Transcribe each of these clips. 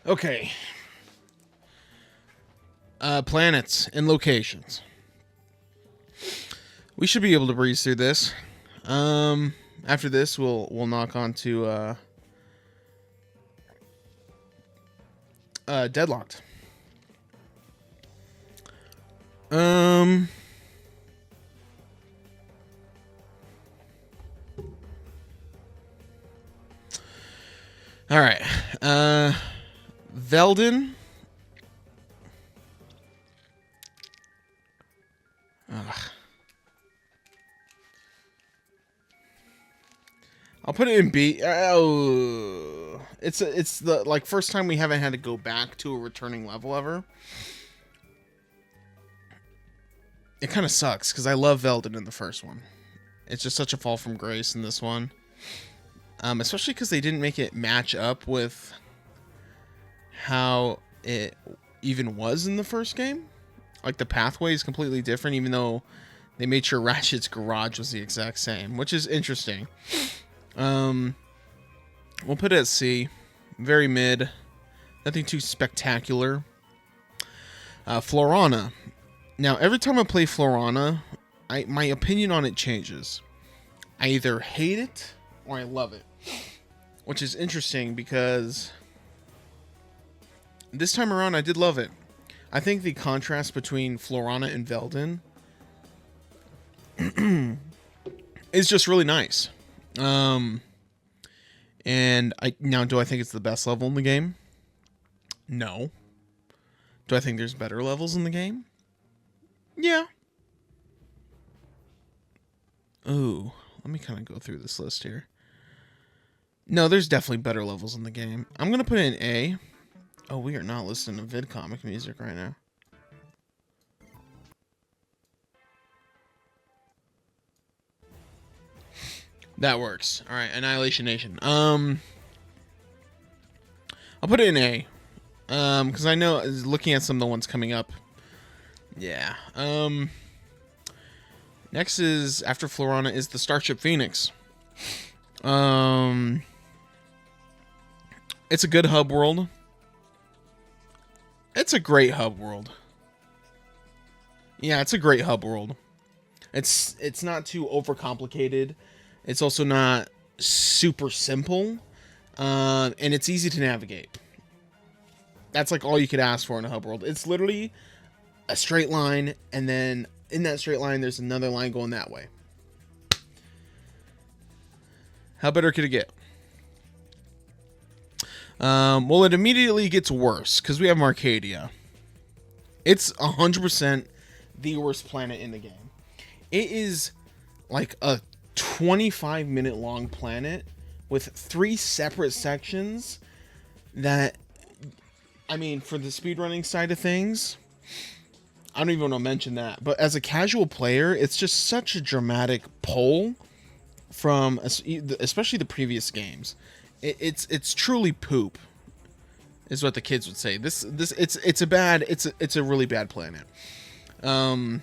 Okay. Planets and locations. We should be able to breeze through this. After this, we'll knock on to Deadlocked. All right. Veldin. Ugh. I'll put it in B. Oh, it's the like first time we haven't had to go back to a returning level ever. It kind of sucks because I love Veldin in the first one. It's just such a fall from grace in this one, especially because they didn't make it match up with how it even was in the first game. Like the pathway is completely different, even though they made sure Ratchet's garage was the exact same, which is interesting. We'll put it at C. Very mid. Nothing too spectacular. Florana. Now, every time I play Florana, my opinion on it changes. I either hate it or I love it. Which is interesting because this time around I did love it. I think the contrast between Florana and Veldin is just really nice. And do I think it's the best level in the game? No. Do I think there's better levels in the game? Yeah. Ooh, let me kind of go through this list here. No, there's definitely better levels in the game. I'm going to put it in A. Oh, we are not listening to VidComic music right now. That works. All right, Annihilation Nation. I'll put it in A. Because I know, looking at some of the ones coming up. Yeah. Next is, after Florana, is the Starship Phoenix. It's a good hub world. It's a great hub world. Yeah, it's a great hub world. It's not too overcomplicated. It's also not super simple. And it's easy to navigate. That's like all you could ask for in a hub world. It's literally a straight line, and then in that straight line, there's another line going that way. How better could it get? Well, it immediately gets worse, because we have Marcadia. It's 100% the worst planet in the game. It is like a 25-minute long planet with 3 separate sections that, I mean, for the speedrunning side of things, I don't even want to mention that. But as a casual player, it's just such a dramatic pull from, especially the previous games. It's truly poop, is what the kids would say. It's a really bad planet. Now,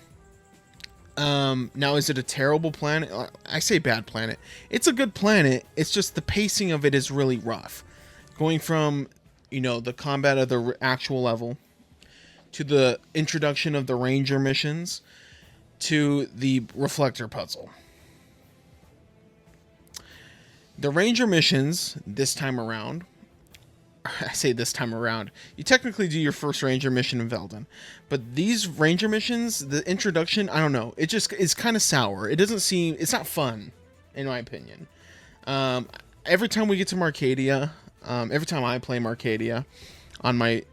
is it a terrible planet? I say bad planet. It's a good planet. It's just the pacing of it is really rough. Going from, the combat of the actual level to the introduction of the ranger missions to the reflector puzzle. The ranger missions this time around, I say this time around, you technically do your first ranger mission in Veldin, but these ranger missions, the introduction, I don't know, it's kind of sour. It's not fun, in my opinion. Every time we get to Marcadia, every time I play Marcadia on my,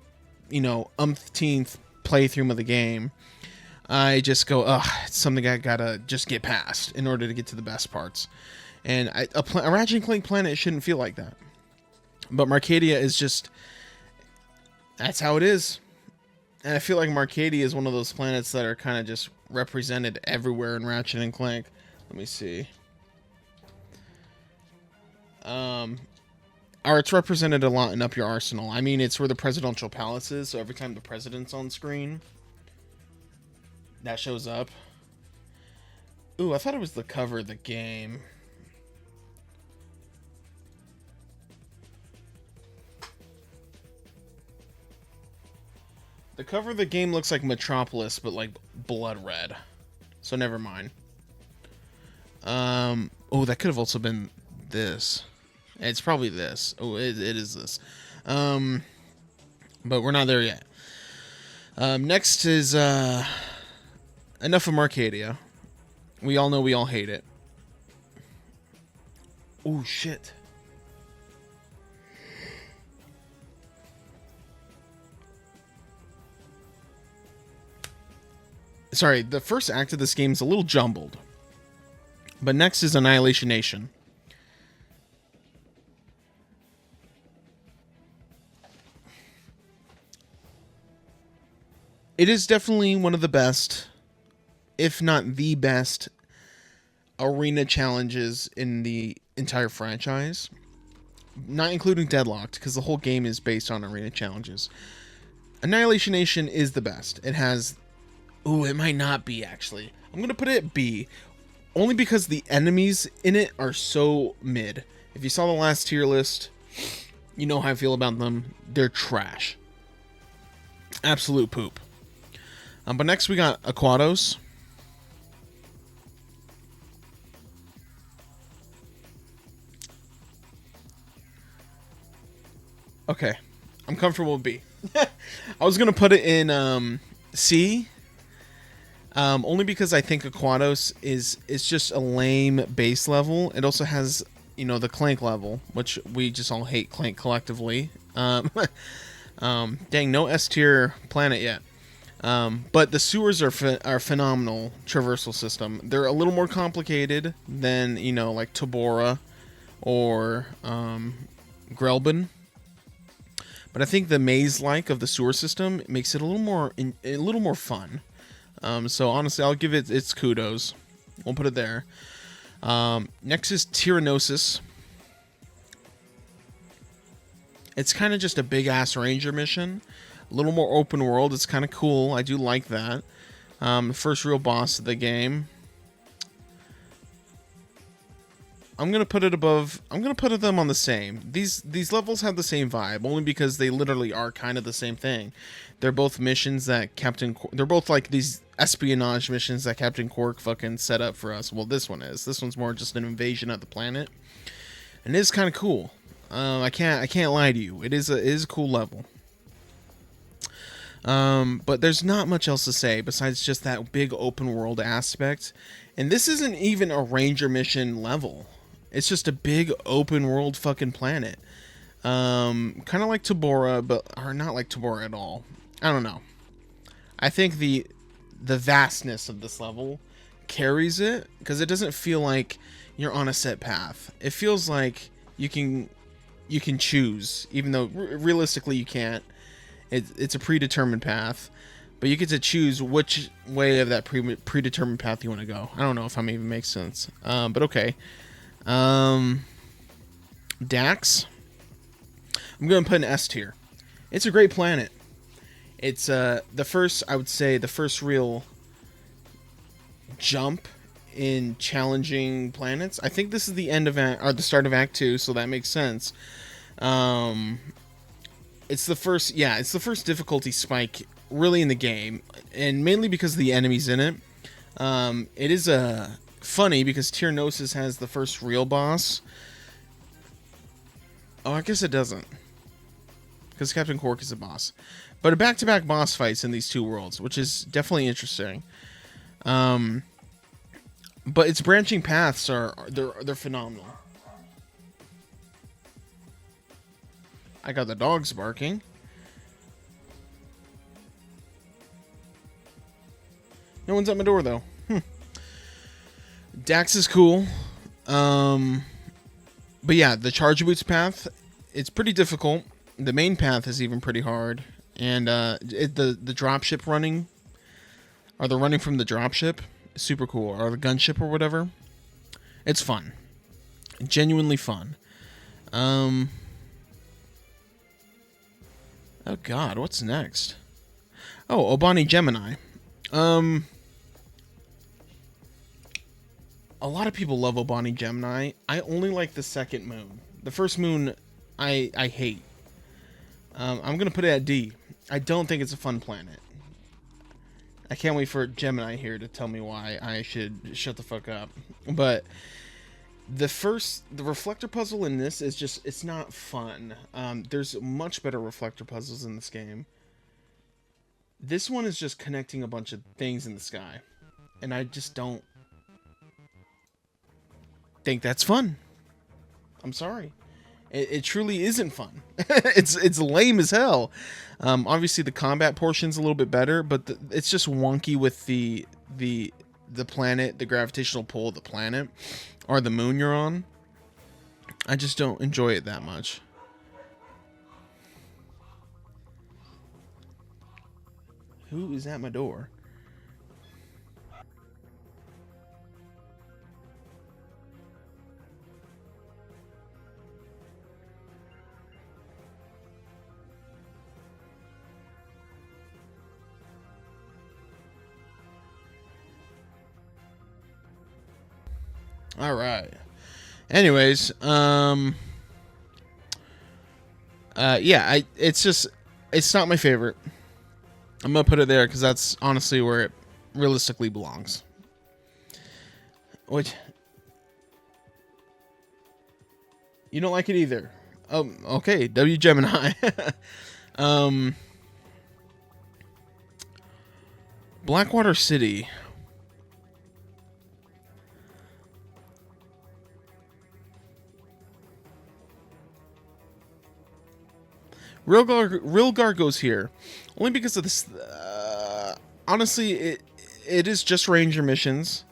umpteenth playthrough of the game, I just go, it's something I gotta just get past in order to get to the best parts. And a Ratchet Clank planet shouldn't feel like that. But Marcadia is just, that's how it is. And I feel like Marcadia is one of those planets that are kind of just represented everywhere in Ratchet and Clank. Let me see. Or it's represented a lot in Up Your Arsenal. I mean, it's where the presidential palace is, so every time the president's on screen, that shows up. Ooh, I thought it was the cover of the game. The cover of the game looks like Metropolis, but like blood red. So never mind. Oh, that could have also been this. It's probably this. Oh, it is this. But we're not there yet. Next is enough of Arcadia. We all know we all hate it. Oh shit. Sorry, the first act of this game is a little jumbled. But next is Annihilation Nation. It is definitely one of the best, if not the best, arena challenges in the entire franchise. Not including Deadlocked, because the whole game is based on arena challenges. Annihilation Nation is the best. It has... Ooh, it might not be, actually. I'm going to put it at B. Only because the enemies in it are so mid. If you saw the last tier list, you know how I feel about them. They're trash. Absolute poop. But next we got Aquados. Okay. I'm comfortable with B. I was going to put it in C. Only because I think Aquados is just a lame base level. It also has, you know, the Clank level, which we just all hate Clank collectively. Dang, no S tier planet yet. But the sewers are phenomenal traversal system. They're a little more complicated than, you know, like Tabora or Grelbin. But I think the maze-like of the sewer system makes it a little more fun. So honestly, I'll give it its kudos. We'll put it there. Next is Tyrannosis. It's kind of just a big-ass ranger mission. A little more open world. It's kind of cool. I do like that. The first real boss of the game. I'm going to put it above... I'm going to put them on the same. These levels have the same vibe, only because they literally are kind of the same thing. They're both missions that they're both like these espionage missions that Captain Quark fucking set up for us. Well, this one is. This one's more just an invasion of the planet. And it is kind of cool. I can't lie to you. It is a cool level. But there's not much else to say besides just that big open world aspect. And this isn't even a ranger mission level. It's just a big open world fucking planet. Kind of like Tabora, or not like Tabora at all. I don't know. I think the vastness of this level carries it, because it doesn't feel like you're on a set path. It feels like you can choose, even though realistically you can't. It's a predetermined path, but you get to choose which way of that predetermined path you want to go. I don't know if I'm even makes sense. But okay. Dax. I'm going to put an S tier. It's a great planet. It's I would say the first real jump in challenging planets. I think this is the end of or the start of Act 2, so that makes sense. It's the first difficulty spike really in the game, and mainly because of the enemies in it. It is funny because Tyrannosis has the first real boss. Oh, I guess it doesn't, because Captain Quark is a boss. But a back-to-back boss fights in these two worlds, which is definitely interesting. But its branching paths they're phenomenal. I got the dogs barking. No one's at my door though. Dax is cool. But yeah, the charge boots path, it's pretty difficult. The main path is even pretty hard. And the dropship running, or the running from the dropship, is super cool. Or the gunship or whatever. It's fun. Genuinely fun. Oh god, what's next? Oh, Obani Gemini. A lot of people love Obani Gemini. I only like the second moon. The first moon, I hate. I'm gonna put it at D. I don't think it's a fun planet. I can't wait for Gemini here to tell me why I should shut the fuck up. But the reflector puzzle in this is just, it's not fun. There's much better reflector puzzles in this game. This one is just connecting a bunch of things in the sky. And I just don't think that's fun. I'm sorry. It truly isn't fun. It's lame as hell. Obviously the combat portion's a little bit better, but it's just wonky with the planet, the gravitational pull of the planet, or the moon you're on. I just don't enjoy it that much. Who is at my door? All right. Anyways, yeah, it's not my favorite. I'm gonna put it there because that's honestly where it realistically belongs. Which, you don't like it either. Oh, okay. W Gemini. Blackwater City. Rilgar goes here only because of this. Honestly, it is just ranger missions.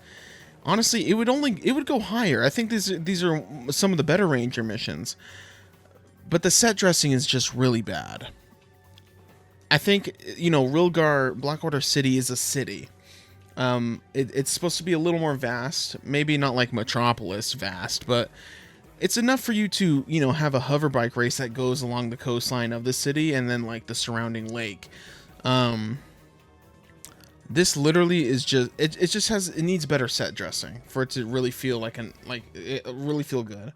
Honestly, it would go higher. I think these are some of the better ranger missions, but the set dressing is just really bad. I think, you know, Blackwater City is a city. It's supposed to be a little more vast, maybe not like Metropolis vast, but it's enough for you to, you know, have a hover bike race that goes along the coastline of the city and then like the surrounding lake. This literally is just, it needs better set dressing for it to really feel really feel good.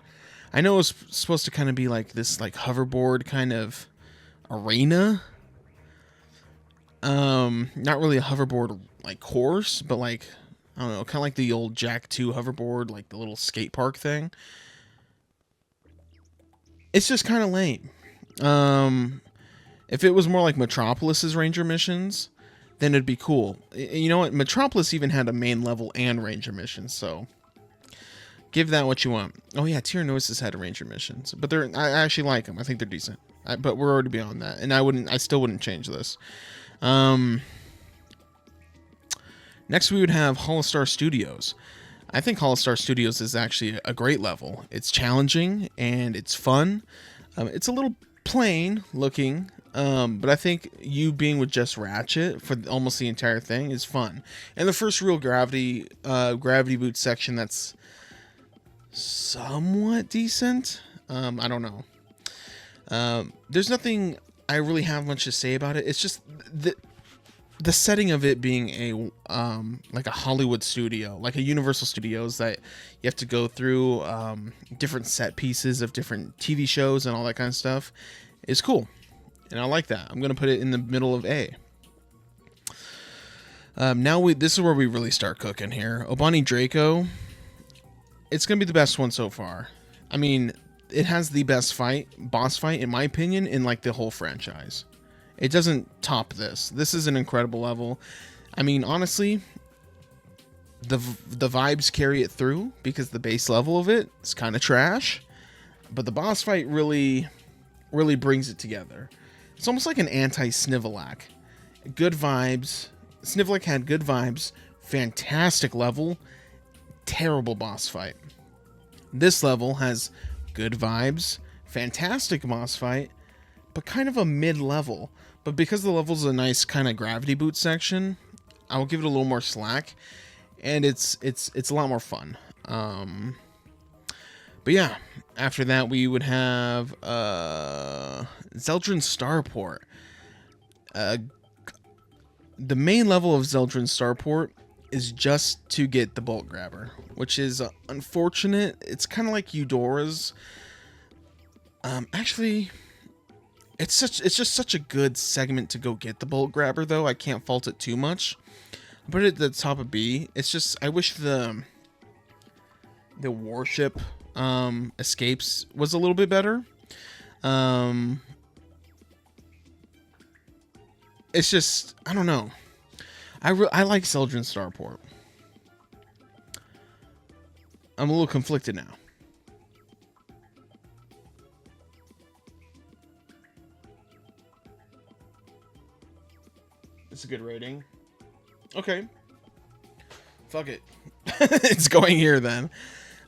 I know it's supposed to kind of be like this like hoverboard kind of arena. Not really a hoverboard like course, but like, I don't know, kind of like the old Jack 2 hoverboard, like the little skate park thing. It's just kind of lame. If it was more like Metropolis's ranger missions, then it'd be cool. You know what? Metropolis even had a main level and ranger missions, so give that what you want. Oh yeah, Tier Noises had a ranger missions, but I actually like them. I think they're decent. But we're already beyond that, and I still wouldn't change this. Next we would have Holostar Studios. I think Holostar Studios is actually a great level. It's challenging and it's fun. It's a little plain looking, but I think you being with just Ratchet for almost the entire thing is fun. And the first real gravity boot section that's somewhat decent. I don't know. There's nothing I really have much to say about it. It's just the setting of it being like a Hollywood studio, like a Universal Studios, that you have to go through different set pieces of different TV shows and all that kind of stuff, is cool, and I like that. I'm gonna put it in the middle of A. This is where we really start cooking here. Obani Draco, it's gonna be the best one so far. I mean, it has the best boss fight in my opinion in like the whole franchise. It doesn't top this. This is an incredible level. I mean, honestly, the vibes carry it through because the base level of it is kind of trash, but the boss fight really brings it together. It's almost like an anti-Snivelac. Good vibes. Snivelac had good vibes, fantastic level, terrible boss fight. This level has good vibes, fantastic boss fight, but kind of a mid-level. But because the level's a nice kind of gravity boot section, I'll give it a little more slack, and it's a lot more fun. But yeah, after that we would have Zeldrin Starport. The main level of Zeldrin Starport is just to get the bolt grabber, which is unfortunate. It's kind of like Eudora's. Actually, it's just such a good segment to go get the bolt grabber though. I can't fault it too much. Put it at the top of B. It's just I wish the warship escapes was a little bit better. It's just I don't know. I like Zeldrin Starport. I'm a little conflicted now. It's a good rating. Okay. Fuck it. It's going here then.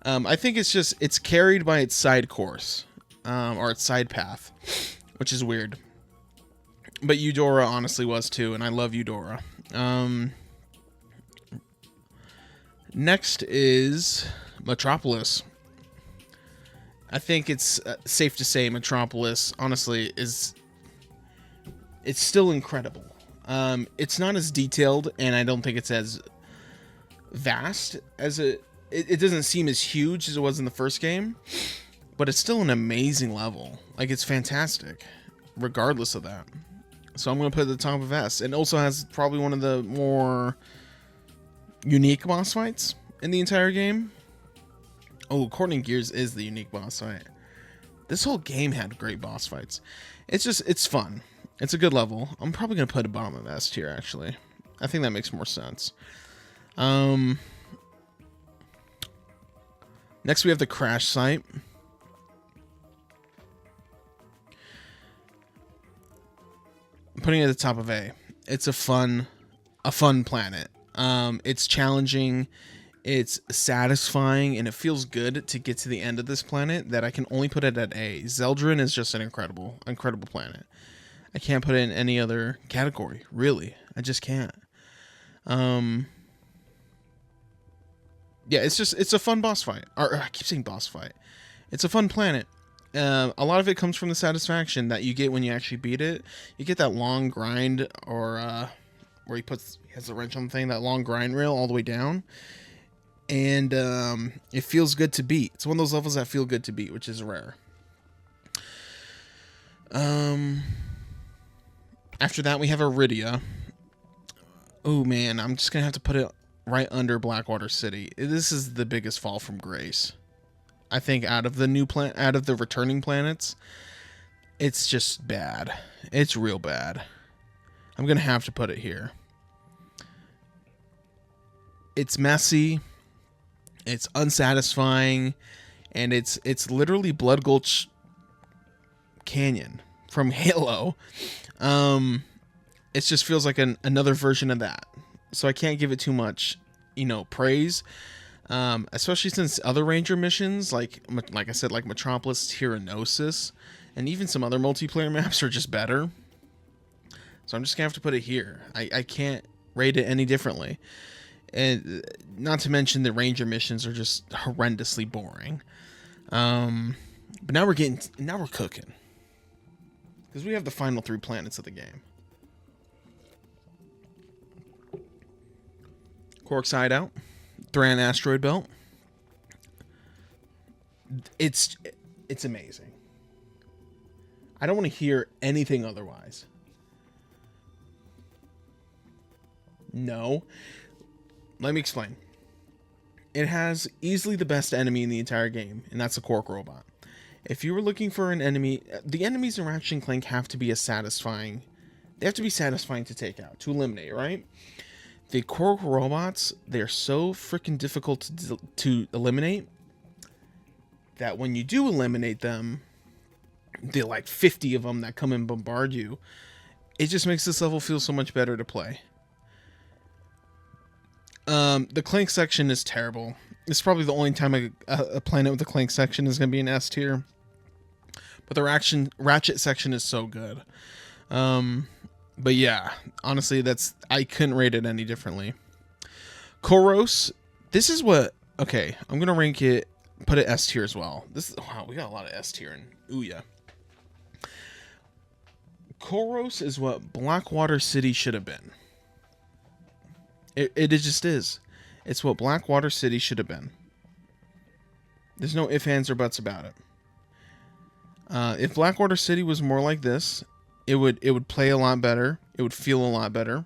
I think it's carried by its side course, or its side path, which is weird. But Eudora honestly was too, and I love Eudora. Next is Metropolis. I think it's safe to say Metropolis, honestly, it's still incredible. It's not as detailed, and I don't think it's as vast as it doesn't seem as huge as it was in the first game, but it's still an amazing level. Like, it's fantastic, regardless of that. So I'm going to put it at the top of S. It also has probably one of the more unique boss fights in the entire game. Oh, Courtney Gears is the unique boss fight. This whole game had great boss fights. It's fun. It's a good level. I'm probably going to put it bottom of S tier, actually. I think that makes more sense. Next we have the crash site. I'm putting it at the top of A. It's a fun planet. It's challenging, it's satisfying, and it feels good to get to the end of this planet that I can only put it at A. Zeldrin is just an incredible planet. I can't put it in any other category, really. I just can't. Yeah, it's a fun boss fight. Or I keep saying boss fight. It's a fun planet. A lot of it comes from the satisfaction that you get when you actually beat it. You get that long grind, or where he has the wrench on the thing, that long grind rail all the way down. And it feels good to beat. It's one of those levels that feel good to beat, which is rare. After that, we have Iridia. Oh man, I'm just gonna have to put it right under Blackwater City. This is the biggest fall from grace. I think out of the returning planets, it's just bad. It's real bad. I'm gonna have to put it here. It's messy, it's unsatisfying, and it's literally Blood Gulch Canyon from Halo. It just feels like another version of that. So I can't give it too much, praise. Especially since other Ranger missions, like I said, like Metropolis, Tyrannosis, and even some other multiplayer maps are just better. So I'm just gonna have to put it here. I can't rate it any differently. And not to mention the Ranger missions are just horrendously boring. But now we're cooking. Because we have the final 3 planets of the game. Quark's Hideout, Thran Asteroid Belt. It's amazing. I don't want to hear anything otherwise. No. Let me explain. It has easily the best enemy in the entire game, and that's a Quark robot. If you were looking for an enemy, the enemies in Ratchet Clank have to be satisfying to take out, to eliminate, right? The Quark robots, they're so freaking difficult to eliminate that when you do eliminate them, the like 50 of them that come and bombard you, it just makes this level feel so much better to play. The Clank section is terrible. It's probably the only time a planet with the Clank section is going to be an S tier. But the Ratchet section is so good. But yeah, honestly, I couldn't rate it any differently. Koros, this is what... Okay, I'm going to rank it, put it S tier as well. Wow, we got a lot of S tier in Ouya. Koros is what Blackwater City should have been. It just is. It's what Blackwater City should have been. There's no ifs, ands, or buts about it. If Blackwater City was more like this, it would play a lot better. It would feel a lot better,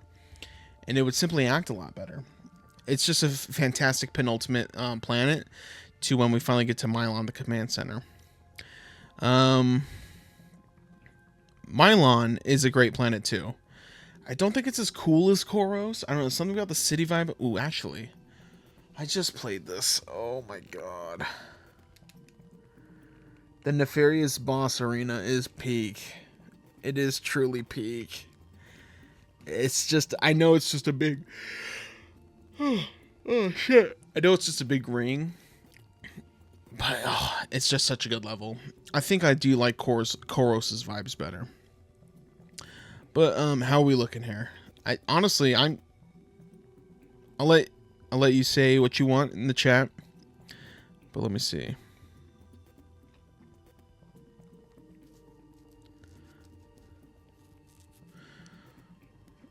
and it would simply act a lot better. It's just a fantastic penultimate planet to when we finally get to Mylon, the command center. Mylon is a great planet too. I don't think it's as cool as Koros. I don't know, something about the city vibe. Ooh, actually, I just played this. Oh my god. The Nefarious Boss Arena is peak. It is truly peak. It's just, I know it's just a big... Oh, shit. I know it's just a big ring. But, it's just such a good level. I think I do like Koros's vibes better. But, how are we looking here? Honestly, I'll let you say what you want in the chat. But let me see.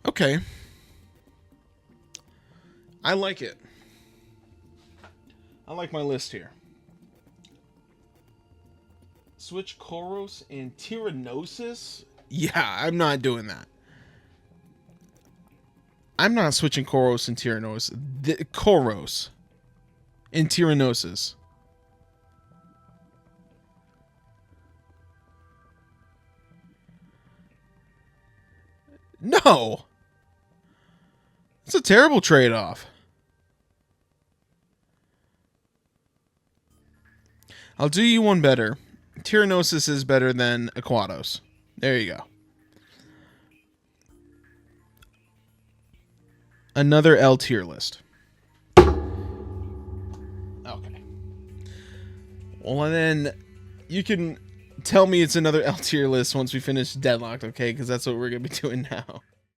Okay. I like it. I like my list here. Switch Koros and Tyrannosis? Yeah, I'm not doing that. I'm not switching Koros and Tyrannosis. Koros and Tyrannosis. No. It's a terrible trade-off. I'll do you one better. Tyrannosis is better than Aquatos. There you go. Another L tier list. Okay. Well, and then you can tell me it's another L tier list once we finish Deadlocked, okay? Because that's what we're going to be doing now.